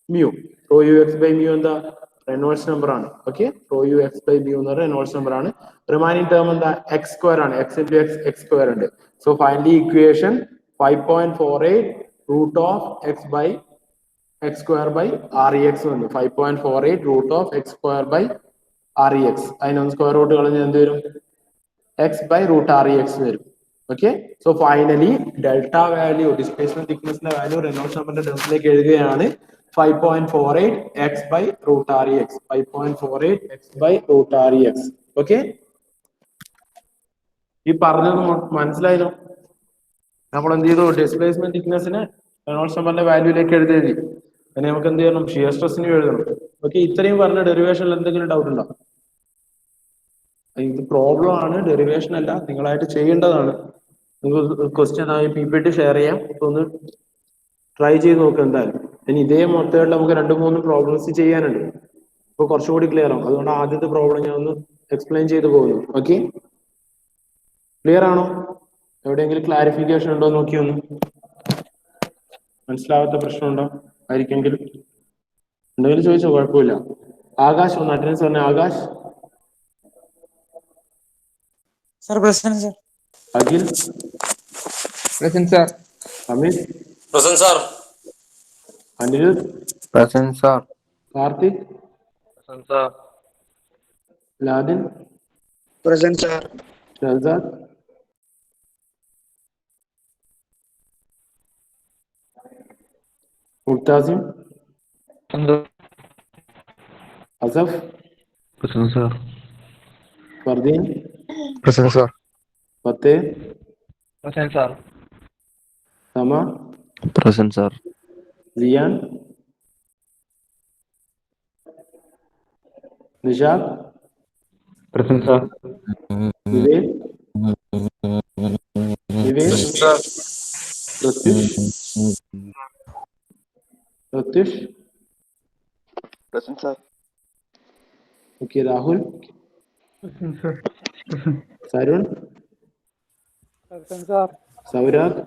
mu. Rho U X by mu എന്താ? റെനോൾഡ്സ് നമ്പർ ആണ്. Okay, rho U X by mu എന്ന് പറയുന്നത് റെനോൾഡ്സ് നമ്പർ ആണ്. റിമൈനിങ് ടേം എന്താ? എക്സ് സ്ക്വയർ ആണ്. X into X, X square ഉണ്ട്. So finally equation 5.48 root of X by X square by R E X വന്നു. 5.48 root of X square by R E x. അതിനൊന്ന് square root കളഞ്ഞ് എന്ത് വരും? X by root R E x വരും. Okay, so finally delta value, displacement തിക്നെസിന്റെ value Reynolds നമ്പറിന്റെ ടേംസിലേക്ക് എഴുതുകയാണ്. 5.48 x by root R E x. 5.48 x by root R E x. Okay, ഈ പറഞ്ഞത് മനസ്സിലായല്ലോ? നമ്മൾ എന്ത് ചെയ്തു? ഡിസ്പ്ലേസ്മെന്റ് തിക്നെസിനെ റെനോൾഡ്സ് നമ്പറിന്റെ വാല്യൂലേക്ക് എഴുതി. അതിന് നമുക്ക് എന്ത് ചെയ്യണം? ഷിയർ സ്ട്രെസ്സിന് എഴുതണം. ഓക്കെ, ഇത്രയും പറഞ്ഞ ഡെറിവേഷനിൽ എന്തെങ്കിലും ഡൗട്ട് ഉണ്ടോ? ഇത് പ്രോബ്ലം ആണ്, ഡെറിവേഷൻ അല്ല. നിങ്ങളായിട്ട് ചെയ്യേണ്ടതാണ്. നിങ്ങൾക്ക് ക്വസ്റ്റ്യൻ ആയി PPT ഷെയർ ചെയ്യാം. ഒന്ന് ട്രൈ ചെയ്ത് നോക്കുക എന്തായാലും. ഇനി ഇതേ മെത്തേഡിൽ നമുക്ക് 2-3 പ്രോബ്ലംസ് ചെയ്യാനുണ്ട്. അപ്പൊ കുറച്ചുകൂടി ക്ലിയർ ആവും. അതുകൊണ്ട് ആദ്യത്തെ പ്രോബ്ലം ഞാൻ ഒന്ന് എക്സ്പ്ലെയിൻ ചെയ്ത് പോകുന്നു. ഓക്കെ, ക്ലിയർ ആണോ? എവിടെയെങ്കിലും ക്ലാരിഫിക്കേഷൻ ഉണ്ടോ നോക്കിയൊന്ന്. മനസ്സിലാവാത്ത പ്രശ്നമുണ്ടോ? ആയിരിക്കെങ്കിലും എന്തെങ്കിലും ചോദിച്ചോ, കുഴപ്പമില്ല. ആകാശ് ഒന്ന് അറ്റൻഡൻസ് പറഞ്ഞ. Akash. Sir, present, sir. Akhil. Present, sir. Amit. Present, sir. Aniruddh. Present, sir. Karthik. Present, sir. Ladin. Present, sir. Shahzad. Muktasim. Asaf. Present, sir. Fardeen. Present, sir. Fateh. Present, sir. Sama. Present, sir. Ziyan. Nishad. Present, sir. Vivek. Vivek. Present, sir. Pratyush. Pratyush. Present, sir. Okay, Rahul. Sarun. Present, sir. Saurabh.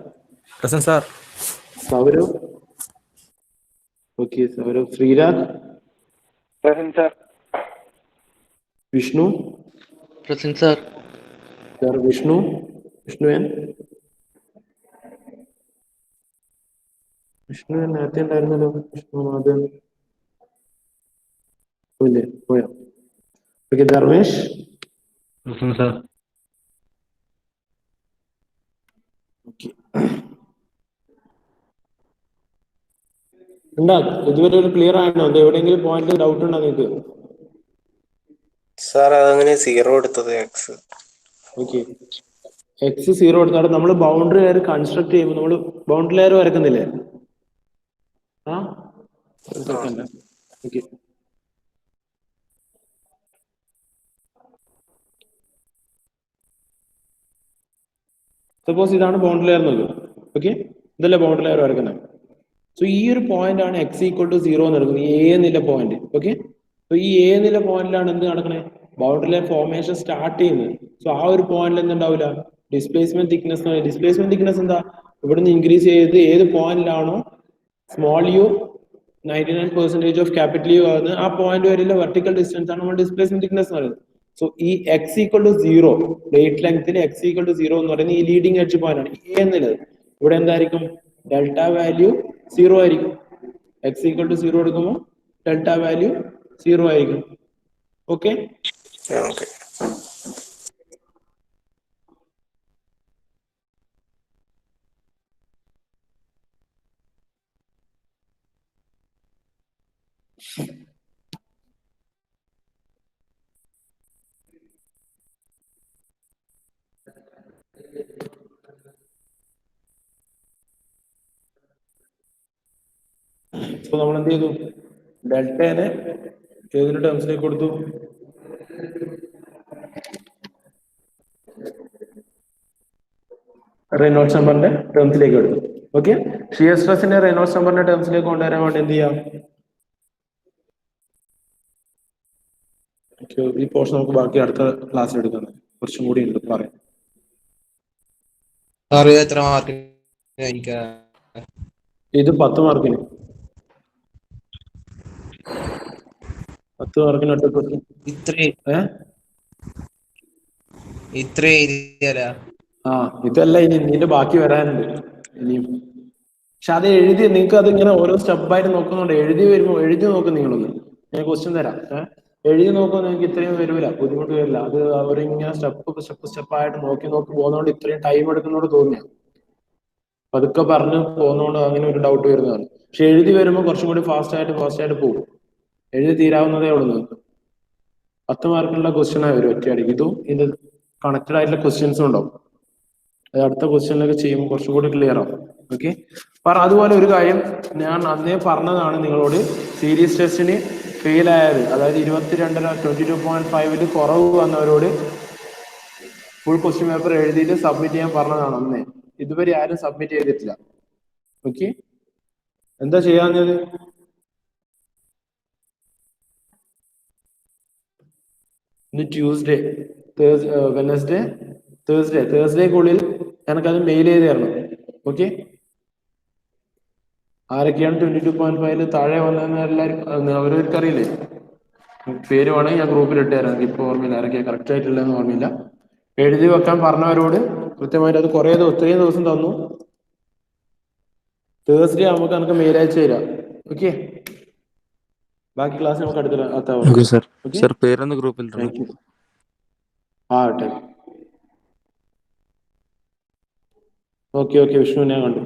Present, sir. Saurav. Okay, Saurav. Sreerag. Present, sir. Vishnu. Present, sir. Sir Vishnu. Vishnu N. Vishnu N നേരത്തെ ഉണ്ടായിരുന്നല്ലോ. വിഷ്ണു മാധവൻ ഇല്ലേ? പോയോ? Okay, Dharmesh. Present, sir. Okay, ഉണ്ടാ ഇതുവരെ ഒരു clear ആണോ? അത് എവിടെയെങ്കിലും പോയിന്റ് ഡൗട്ട് ഉണ്ടോ നിങ്ങൾക്ക്? സാർ അതങ്ങനെ 0 എടുത്തത് എക്സ്. ഓക്കെ, എക്സ് 0 എടുത്താൽ നമ്മൾ ബൗണ്ടറി ലെയർ കൺസ്ട്രക്ട് ചെയ്യുമ്പോൾ നമ്മൾ ബൗണ്ടറി ലെയർ വരക്കുന്നില്ലേ? ആ, ഒരു സെക്കൻഡ്. ഓക്കെ, സപ്പോസ് ഇതാണ് ബൗണ്ടറി ലെയർ നോക്കുക. ഓക്കെ, ഇതല്ലേ ബൗണ്ടറി ലെയർ വരക്കുന്നത്. സോ ഈ ഒരു പോയിന്റ് ആണ് എക്സ് ഈക്വൽ ടു 0 എന്ന് എടുക്കുന്നത്. എ എന്നുള്ള പോയിന്റ്. ഓക്കെ, സോ ഈ എ എന്നുള്ള പോയിന്റിലാണ് എന്ത് നടക്കണേ? ബൗണ്ടറി ലെയർ ഫോർമേഷൻ സ്റ്റാർട്ട് ചെയ്യുന്നത്. സോ ആ ഒരു പോയിന്റിൽ എന്തുണ്ടാവില്ല? Displacement thickness. ഡിസ്പ്ലേസ്മെന്റ് തിക്നെസ് എന്താ? ഇവിടുന്ന് ഇൻക്രീസ് ചെയ്ത് ഏത് പോയിന്റിലാണോ small U 99% of capital U ആകുന്നത്, ആ പോയിന്റ് വരെയുള്ള വെർട്ടിക്കൽ ഡിസ്റ്റൻസ് ആണ് നമ്മൾ ഡിസ്പ്ലേസ്മെന്റ് തിക്നെസ് എന്ന് പറയുന്നത്. സോ ഈ എക്സ് ഈക്വൽ ടു 0, ഡേറ്റ് ലെങ്ത്തിൽ എക്സ് ഈക്വൽ ടു 0 എന്ന് പറയുന്നത് ഈ ലീഡിംഗ് എഡ്ജ് പോയിന്റ് ആണ് എ എന്നുള്ളത്. ഇവിടെ എന്തായിരിക്കും? ഡെൽറ്റ വാല്യൂ 0 ആയിരിക്കും. എക്സ് ഈക്വൽ ടു 0 എടുക്കുമ്പോൾ ഡെൽറ്റ വാല്യൂ 0 ആയിരിക്കും. Okay, okay. സോ നമ്മൾ എന്ത് ചെയ്തു? ഡെൽറ്റനെ ഏതിന്റെ ടേംസിലേക്ക് കൊടുത്തു? റെനോൾഡ്സ് നമ്പറിന്റെ ടേംസിലേക്ക് എടുത്തു. ഓക്കെ, ഷിയർ സ്ട്രെസിന്റെ റെയ്നോൾഡ്സ് നമ്പറിന്റെ ടേംസിലേക്ക് കൊണ്ടുവരാൻ വേണ്ടി എന്ത് ചെയ്യാം? ഈ പോർഷൻ നമുക്ക് ബാക്കി അടുത്ത ക്ലാസ്സിൽ എടുക്കുന്നത് കുറച്ചും കൂടി ഉണ്ട് പറയാം. എത്ര മാർക്ക്? ഇത് 10 മാർക്കിന് 10 മാർക്കിന് ഒറ്റ ക്വസ്റ്റ്യൻ. ഇത്ര എഴുതിയാല ഇതല്ല, ഇനി ഇതിന്റെ ബാക്കി വരാനുണ്ട് ഇനിയും. പക്ഷെ അത് എഴുതി നിങ്ങൾക്ക് അത് ഇങ്ങനെ ഓരോ സ്റ്റെപ്പായിട്ട് നോക്കുന്നുണ്ട്. എഴുതി വരുമ്പോൾ എഴുതി നോക്കും നിങ്ങളൊന്ന്. ഞാൻ ക്വസ്റ്റ്യൻ തരാം. എഴുതി നോക്കുമ്പോൾ നിങ്ങൾക്ക് ഇത്രയും വരില്ല, ബുദ്ധിമുട്ട് വരില്ല. അത് അവരിങ്ങനെ സ്റ്റെപ്പായിട്ട് നോക്കി പോകുന്നതുകൊണ്ട് ഇത്രയും ടൈം എടുക്കുന്നോട് തോന്നിയ പതുക്കെ പറഞ്ഞ് പോകുന്നതുകൊണ്ട് അങ്ങനെ ഒരു ഡൗട്ട് വരുന്നതാണ്. പക്ഷെ എഴുതി വരുമ്പോൾ കുറച്ചും കൂടി ഫാസ്റ്റ് ആയിട്ട് പോകും. എഴുതി തീരാവുന്നതേ ഉള്ളൂ നിങ്ങൾക്ക്. 10 മാർക്കിനുള്ള ക്വസ്റ്റ്യനായി വരും ഒറ്റയടിക്ക്. ഇതും ഇത് കണക്റ്റഡ് ആയിട്ടുള്ള ക്വസ്റ്റ്യൻസും ഉണ്ടാവും. അത് അടുത്ത ക്വസ്റ്റ്യനിലൊക്കെ ചെയ്യുമ്പോൾ കുറച്ചും കൂടി ക്ലിയർ ആവും. ഓക്കെ, അതുപോലെ ഒരു കാര്യം ഞാൻ അന്നേ പറഞ്ഞതാണ് നിങ്ങളോട്. സീരീസ് ടെസ്റ്റിന് ഫെയിൽ ആയത്, അതായത് 22.5 കുറവ് വന്നവരോട് ഫുൾ ക്വസ്റ്റ്യൻ പേപ്പർ എഴുതിയിട്ട് സബ്മിറ്റ് ചെയ്യാൻ പറഞ്ഞതാണ് അന്നേ. ഇതുവരെ ആരും സബ്മിറ്റ് ചെയ്തിട്ടില്ല. ഓക്കെ, എന്താ ചെയ്യാഞ്ഞത്? ഇന്ന് ട്യൂസ്ഡേ, വെനസ്ഡേ, തേഴ്സ്ഡേക്കുള്ളിൽ എനിക്കത് മെയിൽ ചെയ്ത് തരണം. ഓക്കെ, ആരൊക്കെയാണ് 22.5 താഴെ വന്നതെന്ന് എല്ലാവരും അവരവർക്ക് അറിയില്ലേ? പേര് വേണമെങ്കിൽ ഞാൻ ഗ്രൂപ്പിൽ ഇട്ട് തരാം. എനിക്ക് ഇപ്പോൾ ഓർമ്മയില്ല ആരൊക്കെയാണ് കറക്റ്റ് ആയിട്ടില്ലെന്ന് ഓർമ്മയില്ല. എഴുതി വെക്കാൻ പറഞ്ഞവരോട് കൃത്യമായിട്ട് അത് ഇത്രയും ദിവസം തന്നു. തേഴ്സ്ഡേ നമുക്ക് എനിക്ക് മെയിൽ അയച്ചു തരാം. ഓക്കെ, ബാക്കി ക്ലാസ് നമുക്ക് അടുത്ത പേരൊന്ന് ഗ്രൂപ്പിൽ ഓക്കെ വിഷ്ണു ഞാൻ കണ്ടു.